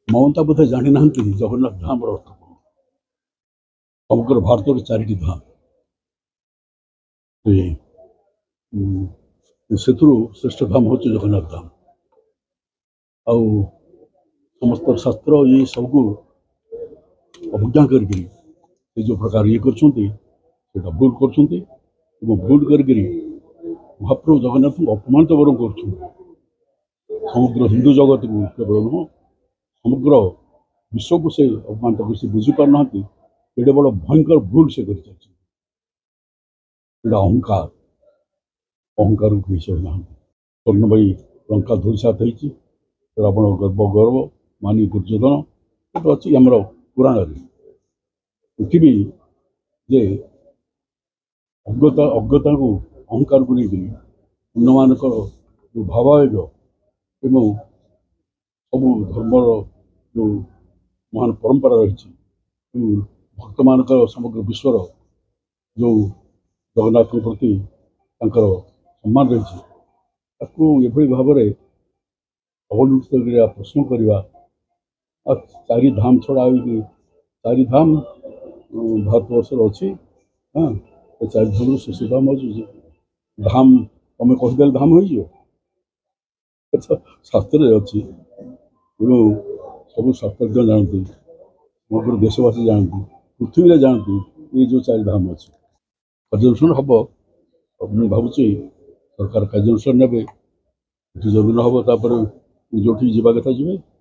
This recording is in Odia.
ମମତା ବୋଧେ ଜାଣିନାହାନ୍ତି ଜଗନ୍ନାଥ ଧାମର ଅର୍ଥ କ'ଣ। ସମଗ୍ର ଭାରତର 4ଟି ଧାମ, ସେଥିରୁ ଶ୍ରେଷ୍ଠ ଧାମ ହେଉଛି ଜଗନ୍ନାଥ ଧାମ। ଆଉ ସମସ୍ତ ଶାସ୍ତ୍ର ଏ ସବୁକୁ ଅବଜ୍ଞା କରିକିରି ସେ ଯେଉଁ ପ୍ରକାର ଇଏ କରୁଛନ୍ତି ସେଇଟା ଭୁଲ କରୁଛନ୍ତି ଏବଂ ଭୁଲ କରିକିରି ମହାପ୍ରଭୁ ଜଗନ୍ନାଥଙ୍କୁ ଅପମାନିତ ବରଂ କରୁଛନ୍ତି। ସମଗ୍ର ହିନ୍ଦୁ ଜଗତକୁ କେବଳ ନୁହଁ, ସମଗ୍ର ବିଶ୍ୱକୁ ସେ ଅପମାନିତ କରି ସେ ବୁଝିପାରୁନାହାନ୍ତି ଏଡ଼େ ବଡ଼ ଭୟଙ୍କର ଭୁଲ ସେ କରିଚାଲିଛନ୍ତି। ଏଇଟା ଅହଙ୍କାରକୁ କେହି ସହିନାହାନ୍ତି। ସ୍ୱର୍ଣ୍ଣମୟୀ ଲଙ୍କା ଧୂଳିସାତ ହେଇଛି, ରାବଣ ଗର୍ବ ମାନି ଦୁର୍ଯ୍ୟୋଧନ, ଏଟା ଅଛି ଆମର ପୁରାଣରେ। ପୃଥିବୀ ଯେ ଅଜ୍ଞତାକୁ ଅହଙ୍କାରକୁ ନେଇକରି ଅନ୍ୟମାନଙ୍କର ଯେଉଁ ଭାବାବେଗ ଏବଂ ସବୁ ଧର୍ମର ଯେଉଁ ମହାନ ପରମ୍ପରା ରହିଛି, ଭକ୍ତମାନଙ୍କର ସମଗ୍ର ବିଶ୍ୱର ଯେଉଁ ଜଗନ୍ନାଥଙ୍କ ପ୍ରତି ତାଙ୍କର ସମ୍ମାନ ରହିଛି, ତାକୁ ଏଭଳି ଭାବରେ ଅବଲୁପ୍ତ କରିବା, ପ୍ରଶ୍ନ କରିବା। ଆଉ 4 ଧାମ ଛଡ଼ା ଆଉ 4 ଧାମ ଭାରତବର୍ଷରେ ଅଛି। ହଁ, ଏ 4 ଧାମରୁ ଶେଷ ଧାମ ହେଉଛି ଧାମ। ତମେ କହିଦେଲେ ଧାମ ହେଇଯିବ, ଶାସ୍ତ୍ରରେ ଅଛି ଏବଂ ସବୁ ଶାସ୍ତ୍ରଜ୍ଞ ଜାଣନ୍ତି, ସମଗ୍ର ଦେଶବାସୀ ଜାଣନ୍ତି, ପୃଥିବୀରେ ଜାଣନ୍ତି ଏଇ ଯେଉଁ 4 ଧାମ ଅଛି। କାର୍ଯ୍ୟାନୁଷ୍ଠାନ ହେବ, ମୁଁ ଭାବୁଛି ସରକାର କାର୍ଯ୍ୟାନୁଷ୍ଠାନ ନେବେ। ଏଠି ଯଦି ନ ହେବ ତାପରେ ଯେଉଁଠିକି ଯିବା କଥା ଯିବେ।